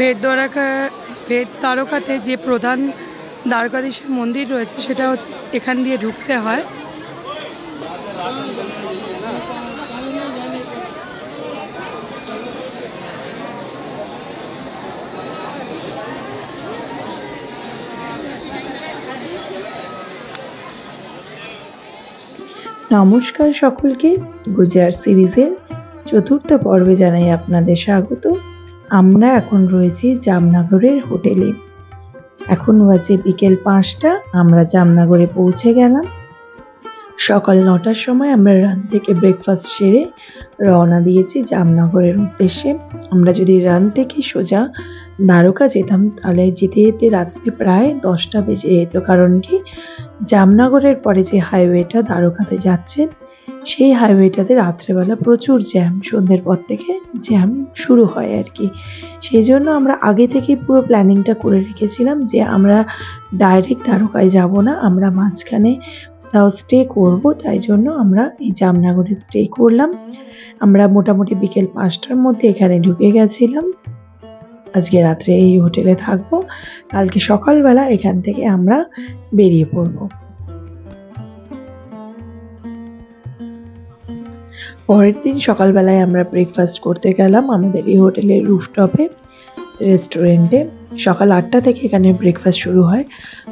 ভেট তারকাতে যে প্রধান দ্বারকাধীশের মন্দির রয়েছে সেটা এখান দিয়ে ঢুকতে হয়। নমস্কার সকলকে, গুজরাট সিরিজের চতুর্থ পর্বে জানাই আপনাদের স্বাগত। আমরা এখন রয়েছি জামনগরের হোটেলে। এখন বাজে বিকেল 5টা। আমরা জামনগরে পৌঁছে গেলাম। সকাল 9টার সময় আমরা রান থেকে ব্রেকফাস্ট সেরে রওনা দিয়েছি জামনগরের উদ্দেশ্যে। আমরা যদি রান থেকে সোজা দ্বারকা যেতাম তাহলে যেতে যেতে রাত্রি প্রায় 10টা বেজে যেত। কারণ কি, জামনগরের পরে যে হাইওয়েটা দ্বারকাতে যাচ্ছে সেই হাইওয়েটাতে রাত্রেবেলা প্রচুর জ্যাম, সন্ধ্যের পর থেকে জ্যাম শুরু হয় আর কি। সেই জন্য আমরা আগে থেকে পুরো প্ল্যানিংটা করে রেখেছিলাম যে আমরা ডাইরেক্ট দ্বারকায় যাব না, আমরা মাঝখানে কোথাও স্টে করব। তাই জন্য আমরা এই জামনগরে স্টে করলাম। আমরা মোটামুটি বিকেল 5টার মধ্যে এখানে ঢুকে গেছিলাম। আজকে রাত্রে এই হোটেলে থাকবো, কালকে সকালবেলা এখান থেকে আমরা বেরিয়ে পড়ব। পরের দিন সকালবেলায় আমরা ব্রেকফাস্ট করতে গেলাম আমাদের এই হোটেলের রুফটপে রেস্টুরেন্টে। সকাল 8টা থেকে এখানে ব্রেকফাস্ট শুরু হয়।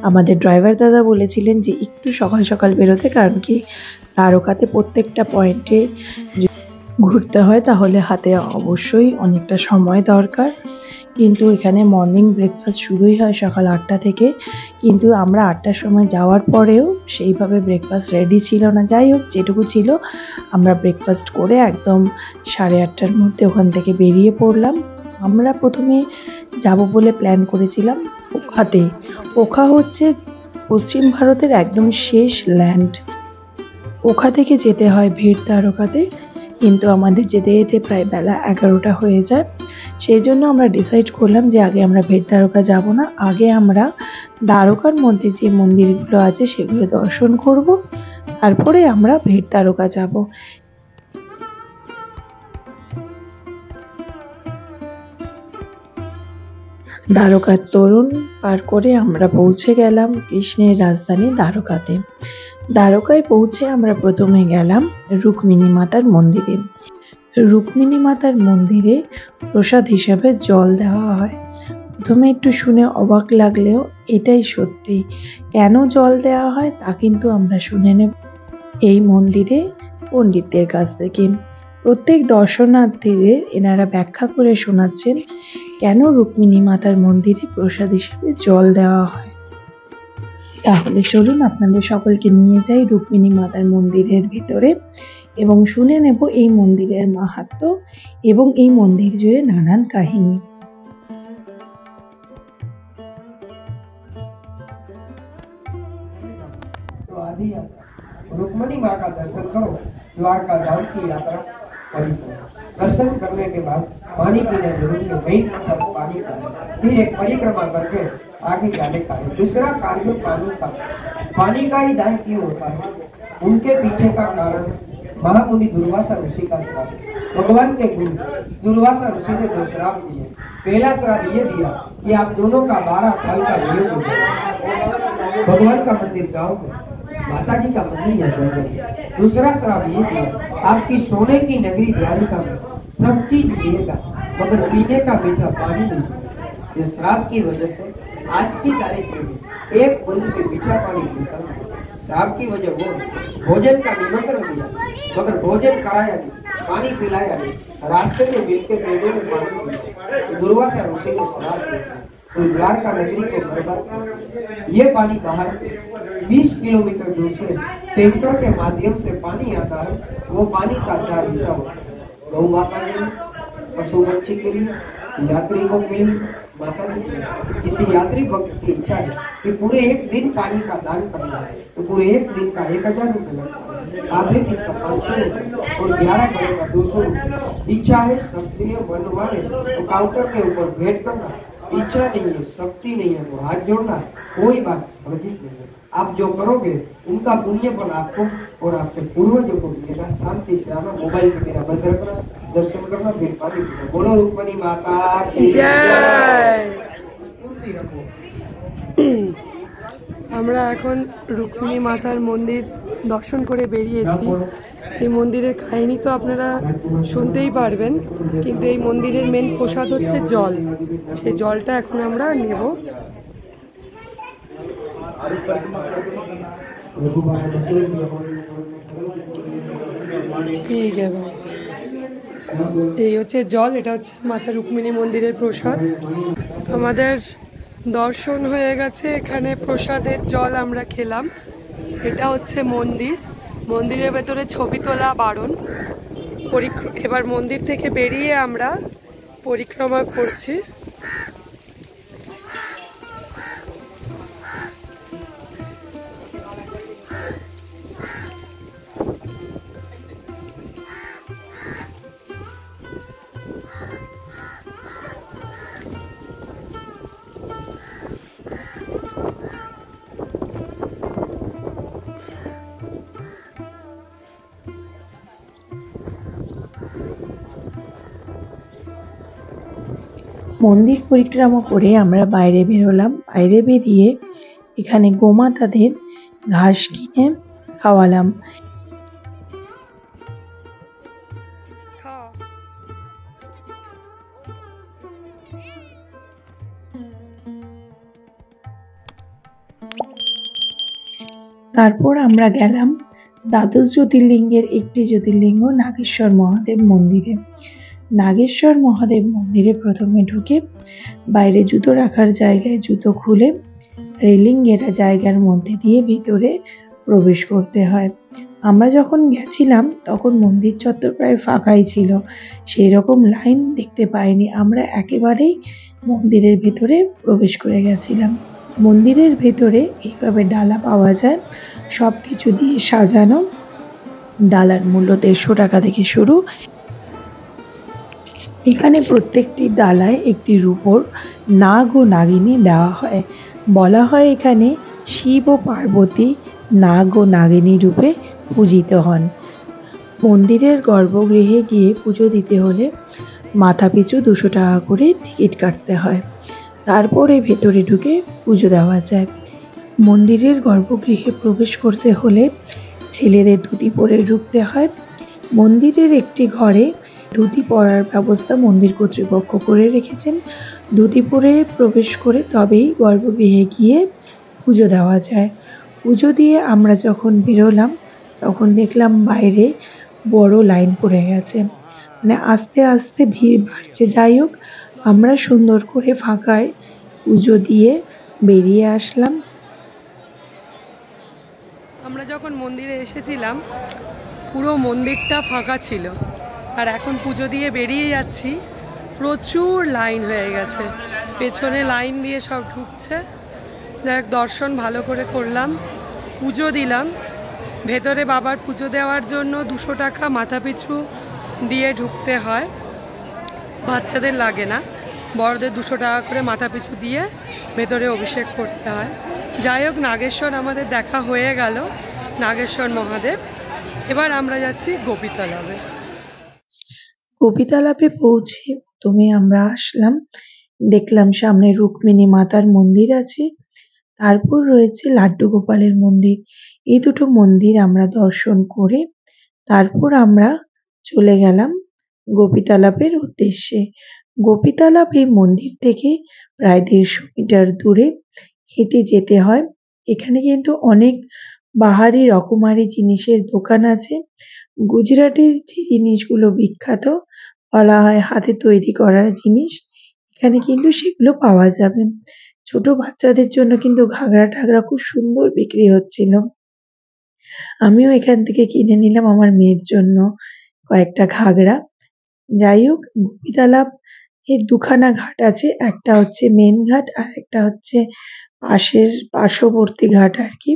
আমাদের ড্রাইভার দাদা বলেছিলেন যে একটু সকাল সকাল বেরোতে, কারণ কি দ্বারকাতে প্রত্যেকটা পয়েন্টে ঘুরতে হয়, তাহলে হাতে অবশ্যই অনেকটা সময় দরকার। কিন্তু এখানে মর্নিং ব্রেকফাস্ট শুরুই হয় সকাল 8টা থেকে, কিন্তু আমরা 8টার সময় যাওয়ার পরেও সেইভাবে ব্রেকফাস্ট রেডি ছিল না। যাই হোক, যেটুকু ছিল আমরা ব্রেকফাস্ট করে একদম 8:30টার মধ্যে ওখান থেকে বেরিয়ে পড়লাম। আমরা প্রথমে যাব বলে প্ল্যান করেছিলাম ওখাতে। ওখা হচ্ছে পশ্চিম ভারতের একদম শেষ ল্যান্ড। ওখা থেকে যেতে হয় ভেট দ্বারকাতে, কিন্তু আমাদের যেতে যেতে প্রায় বেলা 11টা হয়ে যায়। সেই জন্য আমরা ডিসাইড করলাম যে আগে আমরা ভেট দ্বারকা যাব না, আগে আমরা দ্বারকার মধ্যে যে মন্দিরগুলো আছে সেগুলো দর্শন করব, তারপরে আমরা ভেট দ্বারকা যাব। দ্বারকার তরুণ পার করে আমরা পৌঁছে গেলাম কৃষ্ণের রাজধানী দ্বারকাতে। দ্বারকায় পৌঁছে আমরা প্রথমে গেলাম রুক্মিণী মাতার মন্দিরে। রুক্মিণী মাতার মন্দিরে প্রসাদ হিসাবে জল দেওয়া হয়। প্রথমে একটু শুনে অবাক লাগলেও এটাই সত্যি। কেন জল দেওয়া হয় তা কিন্তু আমরা শুনে নেব এই মন্দিরে পণ্ডিতদের কাছ থেকে। প্রত্যেক দর্শনার্থীদের এনারা ব্যাখ্যা করে শোনাচ্ছেন কেন রুক্মিণী মাতার মন্দিরে প্রসাদ হিসেবে জল দেওয়া হয়। তাহলে চলুন আপনাদের সকলকে নিয়ে যাই রুক্মিণী মাতার মন্দিরের ভিতরে এবং শুনে নেব এই মন্দিরের মাহাত্ম্য এবং এই মন্দির জুড়ে নানান কাহিনী। रुक्मणी माँ का दर्शन करो, द्वारका धाम की यात्रा पवित्र। दर्शन करने के बाद पानी पीना जरूरी है, वहीं सब पानी का, फिर एक परिक्रमा करके आगे जाने का है। दूसरा कार्य पानी का ही दान क्यों होता है, उनके पीछे का कारण महामुनि दुर्वासा ऋषि का श्राप। भगवान के गुरु दुर्वासा ऋषि ने 2 श्राप दिए। पहला श्राप ये दिया कि आप दोनों का 12 साल का वियोग हो जाए। भगवान का मंदिर गाँव में, माता जी का मंदिर यहाँ पर। दूसरा श्राप ये दिया, आपकी सोने की नगरी द्वारिका में सब चीज मिलेगा मगर पीने का मीठा पानी नहीं। इस श्राप की वजह से आज की तारीख में एक बूंद भी मीठा पानी पीता नहीं। श्राप की वजह वो भोजन का निमंत्रण दिया मगर भोजन कराया नहीं, पानी पिलाया नहीं, रास्ते में मिलकर पेड़ों में पानी पिया। दुर्वासा ऋषि ने श्राप दिया तो द्वारका नगरी को बर्बाद किया। ये पानी बाहर 20 किलोमीटर दूर से टैंकर के माध्यम से पानी आता है। वो पानी का 4 हिस्सा होता है, गौ माता के लिए, पशु पक्षी के लिए, यात्री को के लिए, माता जी के लिए। किसी यात्री भक्त की इच्छा है कि पूरे 1 दिन पानी का दान करना है तो पूरे 1 दिन का 1000 रुपये लगता है, आधे दिन का 500 रुपये और 11 घंटे का 200 रुपये। इच्छा है सक्रिय मन वाले तो काउंटर के ऊपर भेंट करना, इच्छा नहीं है, शक्ति नहीं है तो हाथ जोड़ना, कोई बात वर्जित नहीं है। आप जो करोगे उनका पुण्य फल आपको और आपके पूर्वजों को मिलेगा। शांति से आना, मोबाइल वगैरह बंद रखना। दर्शन करना फिर पानी पीना। बोलो रुक्मणी माता की জয়। मूर्ति रखो। আমরা এখন রুক্মিণী মাতার মন্দির দর্শন করে বেরিয়েছি। এই মন্দিরের কাহিনী তো আপনারা শুনতেই পারবেন, কিন্তু এই মন্দিরের মেন প্রসাদ হচ্ছে জল। সেই জলটা এখন আমরা নেব। ঠিক আছে, এই হচ্ছে জল, এটা হচ্ছে মাতা রুক্মিণী মন্দিরের প্রসাদ। আমাদের দর্শন হয়ে গেছে, এখানে প্রসাদের জল আমরা খেলাম। এটা হচ্ছে মন্দির, মন্দিরের ভেতরে ছবি তোলা বারণ। এবার মন্দির থেকে বেরিয়ে আমরা পরিক্রমা করছি। মন্দির পরিক্রমা করে আমরা বাইরে বেরোলাম। বাইরে বেরিয়ে এখানে গোমাতাদের ঘাস কিনে খাওয়ালাম। তারপর আমরা গেলাম দ্বাদশ জ্যোতির্লিঙ্গের একটি জ্যোতির্লিঙ্গ নাগেশ্বর মহাদেব মন্দিরে। নাগেশ্বর মহাদেব মন্দিরে প্রথমে ঢুকে বাইরে জুতো রাখার জায়গায় জুতো খুলে রেলিং ঘেরা জায়গার মধ্যে দিয়ে ভিতরে প্রবেশ করতে হয়। আমরা যখন গেছিলাম তখন মন্দির চত্বর প্রায় ফাঁকাই ছিল, সেই রকম লাইন দেখতে পাইনি। আমরা একেবারেই মন্দিরের ভেতরে প্রবেশ করে গেছিলাম। মন্দিরের ভেতরে এইভাবে ডালা পাওয়া যায়, সব কিছু দিয়ে সাজানো। ডালার মূল্য 150 টাকা থেকে শুরু। এখানে প্রত্যেকটি ডালায় একটি রূপোর নাগ ও নাগিনী দেওয়া হয়। বলা হয় এখানে শিব ও পার্বতী নাগ ও নাগিনী রূপে পূজিত হন। মন্দিরের গর্ভগৃহে গিয়ে পুজো দিতে হলে মাথাপিছু 200 টাকা করে টিকিট কাটতে হয়, তারপরে ভেতরে ঢুকে পুজো দেওয়া যায়। মন্দিরের গর্ভগৃহে প্রবেশ করতে হলে ছেলেদের ধুতি পরে ঢুকতে হয়। মন্দিরের একটি ঘরে ধুতি পরার ব্যবস্থা মন্দির কর্তৃপক্ষ করে রেখেছেন। ধুতি পরে প্রবেশ করে তবেই গর্ভগৃহে গিয়ে পুজো দেওয়া যায়। পুজো দিয়ে আমরা যখন বেরোলাম তখন দেখলাম বাইরে বড় লাইন পড়ে গেছে, মানে আস্তে আস্তে ভিড় বাড়ছে। যাই হোক, আমরা সুন্দর করে ফাঁকায় পুজো দিয়ে বেরিয়ে আসলাম। আমরা যখন মন্দিরে এসেছিলাম পুরো মন্দিরটা ফাঁকা ছিল, আর এখন পুজো দিয়ে বেরিয়ে যাচ্ছি, প্রচুর লাইন হয়ে গেছে। পেছনে লাইন দিয়ে সব ঢুকছে। যাক, দর্শন ভালো করে করলাম, পুজো দিলাম। ভেতরে বাবার পুজো দেওয়ার জন্য 200 টাকা মাথাপিছু দিয়ে ঢুকতে হয়, বাচ্চাদের লাগে না, বড়দের 200 টাকা করে মাথাপিছু দিয়ে ভেতরে অভিষেক করতে হয়। যাই হোক, নাগেশ্বর আমাদের দেখা হয়ে গেল, নাগেশ্বর মহাদেব। এবার আমরা যাচ্ছি গোপীতালাবে। গোপীতালাপে পৌঁছে প্রথমে আমরা আসলাম, দেখলাম সামনে রুক্মিণী মাতার মন্দির আছে, তারপর রয়েছে লাড্ডু গোপালের মন্দির। এই দুটো মন্দির আমরা দর্শন করে তারপর আমরা চলে গেলাম গোপীতালাপের উদ্দেশ্যে। গোপীতালাপ এই মন্দির থেকে প্রায় 150 মিটার দূরে হেঁটে যেতে হয়। এখানে কিন্তু অনেক বাহারি রকমারি জিনিসের দোকান আছে। গুজরাটের যে জিনিসগুলো বিখ্যাত, বলা হয় হাতে তৈরি করা জিনিস, এখানে কিন্তু সেগুলো পাওয়া যাবে। ছোট বাচ্চাদের জন্য কিন্তু ঘাগরা টাগরা খুব সুন্দর বিক্রি হচ্ছিল। আমিও এখান থেকে কিনে নিলাম আমার মেয়ের জন্য কয়েকটা ঘাগরা। যাই হোক, গোপীতালাপ এর দুখানা ঘাট আছে, একটা হচ্ছে মেন ঘাট আর একটা হচ্ছে পার্শ্ববর্তী ঘাট আর কি।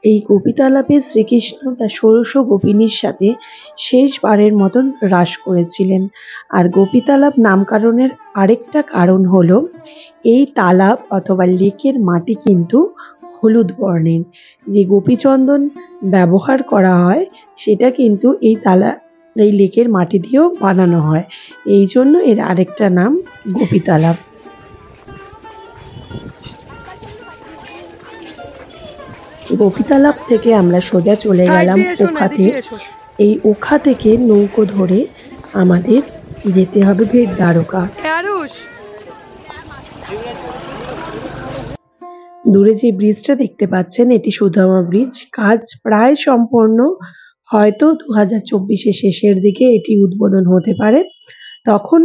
এই গোপীতালাপে শ্রীকৃষ্ণ তার ষোড়শ গোপিনীর সাথে শেষবারের মতন রাস করেছিলেন। আর গোপীতালাপ নামকরণের আরেকটা কারণ হলো এই তালাব অথবা লেকের মাটি কিন্তু হলুদ বর্ণের। যে গোপীচন্দন ব্যবহার করা হয় সেটা কিন্তু এই লেকের মাটি দিয়েও বানানো হয়, এই জন্য এর আরেকটা নাম গোপীতালাপ। গোপীতালাপ থেকে আমরা সোজা চলে গেলাম ওখাতে। এই ওখা থেকে নৌকো ধরে আমাদের যেতে হবে ভেটদ্বারকা। দূরে যে ব্রিজটা দেখতে পাচ্ছেন এটি সুদামা ব্রিজ। কাজ প্রায় সম্পন্ন, হয়তো 2024-এর শেষের দিকে এটি উদ্বোধন হতে পারে। তখন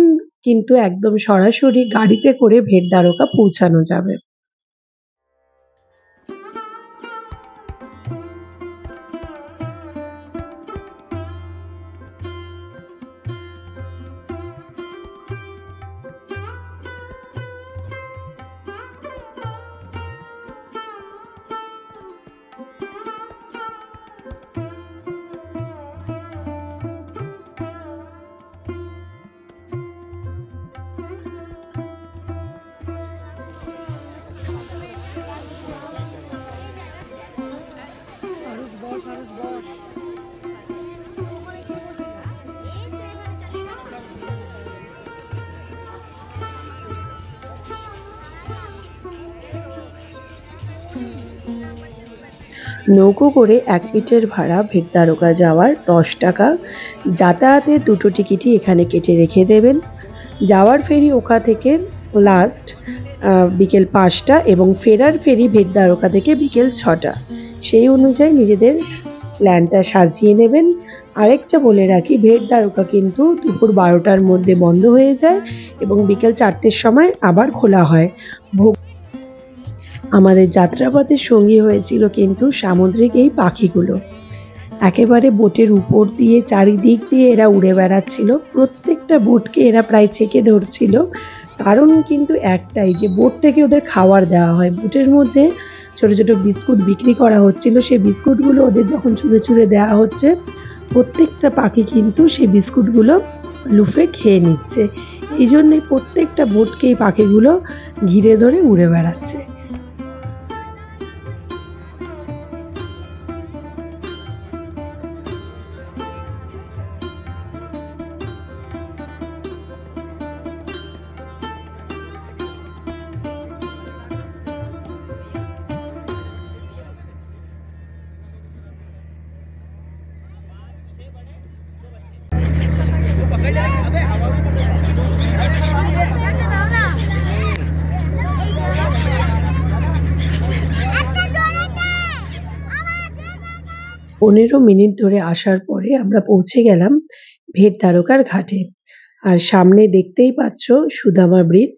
কিন্তু একদম সরাসরি গাড়িতে করে ভেটদ্বারকা পৌঁছানো যাবে। নৌকো করে এক পিঠের ভাড়া ভেটদ্বারকা যাওয়ার 10 টাকা। যাতায়াতের দুটো টিকিটই এখানে কেটে রেখে দেবেন। যাওয়ার ফেরি ওখা থেকে লাস্ট বিকেল 5টা এবং ফেরার ফেরি ভেটদ্বারকা থেকে বিকেল 6টা। সেই অনুযায়ী নিজেদের প্ল্যানটা সাজিয়ে নেবেন। আরেকটা বলে রাখি, ভেটদ্বারকা কিন্তু দুপুর 12টার মধ্যে বন্ধ হয়ে যায় এবং বিকেল 4টের সময় আবার খোলা হয়। আমাদের যাত্রাপথের সঙ্গী হয়েছিল কিন্তু সামুদ্রিক এই পাখিগুলো। একেবারে বোটের উপর দিয়ে চারিদিক দিয়ে এরা উড়ে বেড়াচ্ছিল। প্রত্যেকটা বোটকে এরা প্রায় চেকে ধরছিল। কারণ কিন্তু একটাই, যে বোট থেকে ওদের খাবার দেওয়া হয়। বোটের মধ্যে ছোট ছোট বিস্কুট বিক্রি করা হচ্ছিল। সেই বিস্কুটগুলো ওদের যখন ছুঁড়ে ছুঁড়ে দেওয়া হচ্ছে, প্রত্যেকটা পাখি কিন্তু সেই বিস্কুটগুলো লুফে খেয়ে নিচ্ছে। এই জন্যে প্রত্যেকটা বোটকে এই পাখিগুলো ঘিরে ধরে উড়ে বেড়াচ্ছে। পনেরো মিনিট ধরে আসার পরে আমরা পৌঁছে গেলাম ভেটদ্বারকার ঘাটে। আর সামনে দেখতেই পাচ্ছ সুদামা ব্রিজ।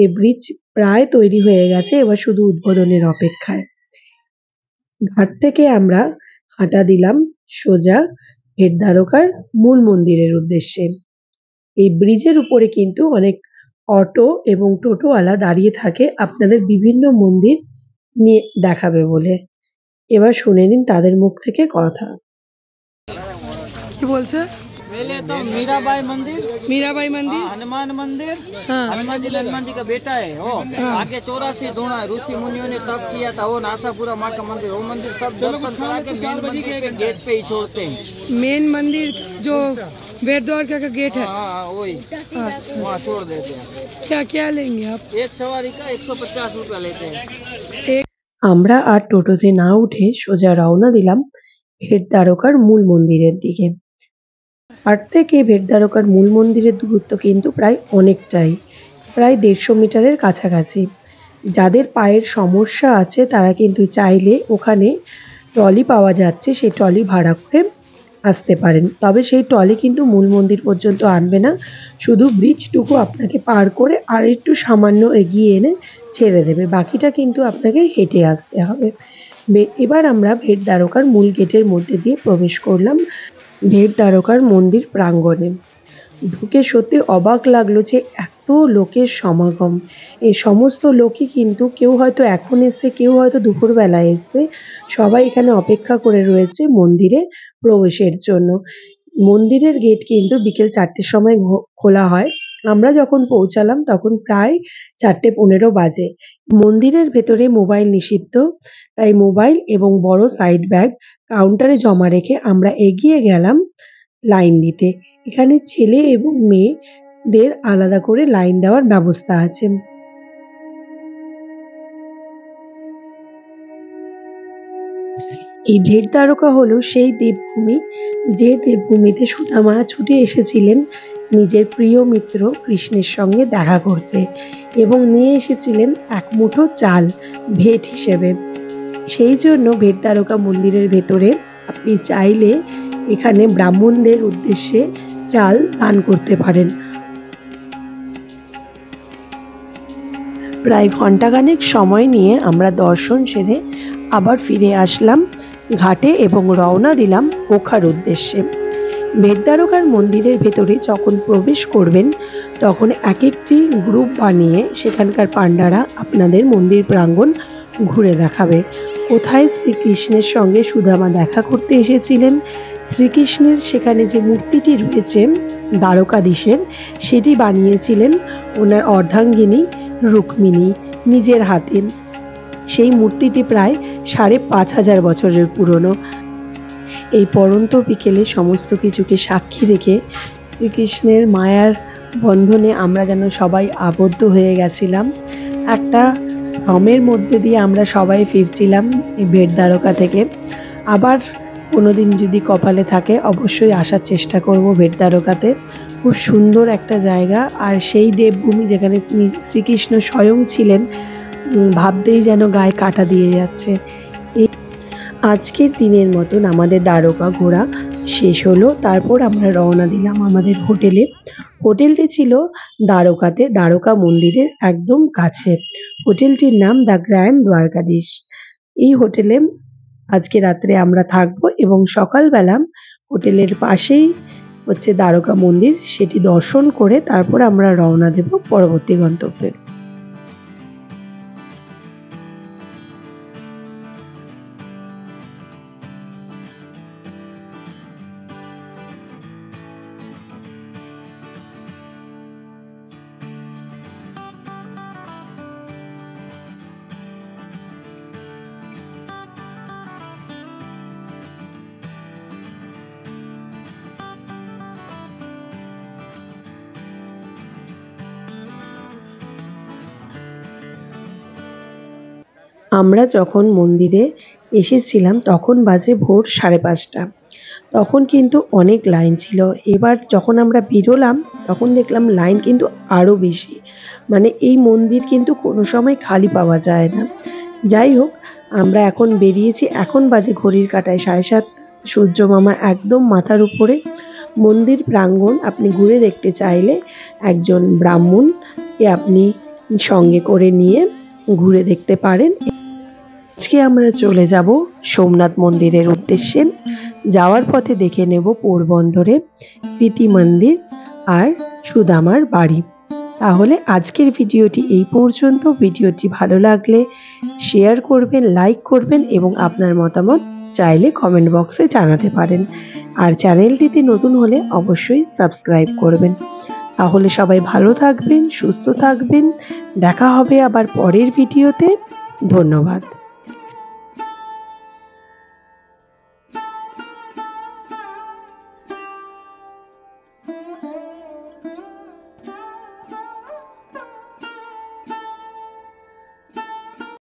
এই ব্রিজ প্রায় তৈরি হয়ে গেছে, এবার শুধু উদ্বোধনের অপেক্ষায়। ঘাট থেকে আমরা হাঁটা দিলাম সোজা ভেটদ্বারকার মূল মন্দিরের উদ্দেশ্যে। এই ব্রিজের উপরে কিন্তু অনেক অটো এবং টোটোওয়ালা দাঁড়িয়ে থাকে আপনাদের বিভিন্ন মন্দির নিয়ে দেখাবে বলে। এবার শুনে নিন তাদের মুখ থেকে কথা। কি বলছে? पहले तो मीराबाई मंदिर, हनुमान मंदिर। हनुमान जी का बेटा है वो। आगे 84 धोना ऋषि मुनियों ने तप किया था, वो नासापुरा माँ का मंदिर, वो मंदिर सब दर्शन करा के मेन मंदिर के गेट पे ही छोड़ते हैं। मेन मंदिर जो भेटद्वारका का गेट है, वही वहाँ छोड़ देते हैं। क्या क्या लेंगे आप? एक सवारी का 150 रुपया लेते हैं। আমরা আর টোটোতে না উঠে সোজা রওনা দিলাম ভেটদ্বারকার মূল মন্দিরের দিকে। ঘাট থেকে ভেটদ্বারকার মূল মন্দিরের দূরত্ব কিন্তু প্রায় অনেকটাই, প্রায় 150 মিটারের কাছাকাছি। যাদের পায়ের সমস্যা আছে তারা কিন্তু চাইলে ওখানে ট্রলি পাওয়া যাচ্ছে, সেই ট্রলি ভাড়া করে আসতে পারেন। তবে সেই ট্রলি কিন্তু মূল মন্দির পর্যন্ত আনবে না, শুধু ব্রিজটুকু আপনাকে পার করে আর একটু সামান্য এগিয়ে এনে ছেড়ে দেবে। বাকিটা কিন্তু আপনাকে হেঁটে আসতে হবে। এবার আমরা ভেটদ্বারকার মূল গেটের মধ্যে দিয়ে প্রবেশ করলাম ভেটদ্বারকার মন্দির প্রাঙ্গণে। ঢুকে সত্যি অবাক লাগলো যে এত লোকের সমাগম। এই সমস্ত লোকই কিন্তু কেউ হয়তো এখন এসছে, কেউ হয়তো দুপুরবেলায় এসছে, সবাই এখানে অপেক্ষা করে রয়েছে মন্দিরে প্রবেশের জন্য। মন্দিরের গেট কিন্তু বিকেল 4টের সময় খোলা হয়। আমরা যখন পৌঁছালাম তখন প্রায় 4:15 বাজে। মন্দিরের ভেতরে মোবাইল নিষিদ্ধ, তাই মোবাইল এবং বড় সাইড ব্যাগ কাউন্টারে জমা রেখে আমরা এগিয়ে গেলাম লাইন দিতে। এখানে ছেলে এবং মেয়েদের আলাদা করে লাইন দেওয়ার ব্যবস্থা আছে। এই ভেট দ্বারকা হলো সেই দেবভূমি, যে দেবভূমিতে সুদামা ছুটে এসেছিলেন নিজের প্রিয় মিত্র কৃষ্ণের সঙ্গে দেখা করতে এবং নিয়ে এসেছিলেন এক মুঠো চাল ভেট হিসেবে। সেই জন্য ভেট দ্বারকা মন্দিরের ভেতরে আপনি চাইলে এখানে ব্রাহ্মণদের উদ্দেশ্যে চাল দান করতে পারেন। প্রায় ঘন্টাখানেক সময় নিয়ে আমরা দর্শন সেরে আবার ফিরে আসলাম ঘাটে এবং রওনা দিলাম ওখার উদ্দেশ্যে। ভেট দ্বারকার মন্দিরের ভেতরে যখন প্রবেশ করবেন তখন এক একটি গ্রুপ বানিয়ে সেখানকার পান্ডারা আপনাদের মন্দির প্রাঙ্গণ ঘুরে দেখাবে। কোথায় শ্রীকৃষ্ণের সঙ্গে সুদামা দেখা করতে এসেছিলেন, শ্রীকৃষ্ণের সেখানে যে মূর্তিটি রয়েছে দ্বারকাধীশের, সেটি বানিয়েছিলেন ওনার অর্ধাঙ্গিনী রুক্মিণী নিজের হাতে। সেই মূর্তিটি প্রায় ৫,৫০০ বছরের পুরনো। এই পড়ন্ত বিকেলে সমস্ত কিছুকে সাক্ষী রেখে শ্রীকৃষ্ণের মায়ার বন্ধনে আমরা যেন সবাই আবদ্ধ হয়ে গেছিলাম। একটা ভ্রমের মধ্যে দিয়ে আমরা সবাই ফিরছিলাম এই ভেট দ্বারকা থেকে। আবার কোনোদিন যদি কপালে থাকে অবশ্যই আসার চেষ্টা করব ভেট দ্বারকাতে। খুব সুন্দর একটা জায়গা, আর সেই দেবভূমি যেখানে শ্রীকৃষ্ণ স্বয়ং ছিলেন, ভাবতেই যেন গায়ে কাঁটা দিয়ে যাচ্ছে। আজকের দিনের মতন আমাদের দ্বারকা ঘোরা শেষ হলো। তারপর আমরা রওনা দিলাম আমাদের হোটেলে। হোটেলটি ছিল দ্বারকাতে, দ্বারকা মন্দিরের একদম কাছে। হোটেলটির নাম দ্য গ্র্যান্ড দ্বারকাধীশ। এই হোটেলে আজকে রাত্রে আমরা থাকবো এবং সকালবেলা হোটেলের পাশেই হচ্ছে দ্বারকা মন্দির, সেটি দর্শন করে তারপর আমরা রওনা দেব পরবর্তী গন্তব্যে। আমরা যখন মন্দিরে এসেছিলাম তখন বাজে ভোর 5:30। তখন কিন্তু অনেক লাইন ছিল। এবার যখন আমরা বেরোলাম তখন দেখলাম লাইন কিন্তু আরও বেশি। মানে এই মন্দির কিন্তু কোনো সময় খালি পাওয়া যায় না। যাই হোক, আমরা এখন বেরিয়েছি। এখন বাজে ঘড়ির কাঁটায় 7:30। সূর্য মামা একদম মাথার উপরে। মন্দির প্রাঙ্গণ আপনি ঘুরে দেখতে চাইলে একজন ব্রাহ্মণকে আপনি সঙ্গে করে নিয়ে ঘুরে দেখতে পারেন। আজকে আমরা চলে যাব সোমনাথ মন্দিরের উদ্দেশ্যে। যাওয়ার পথে দেখে নেব পোরবন্দরে প্রীতি মন্দির আর সুদামার বাড়ি। তাহলে আজকের ভিডিওটি এই পর্যন্ত। ভিডিওটি ভালো লাগলে শেয়ার করবেন, লাইক করবেন এবং আপনার মতামত চাইলে কমেন্ট বক্সে জানাতে পারেন। আর চ্যানেলটিতে নতুন হলে অবশ্যই সাবস্ক্রাইব করবেন। তাহলে সবাই ভালো থাকবেন, সুস্থ থাকবেন। দেখা হবে আবার পরের ভিডিওতে। ধন্যবাদ।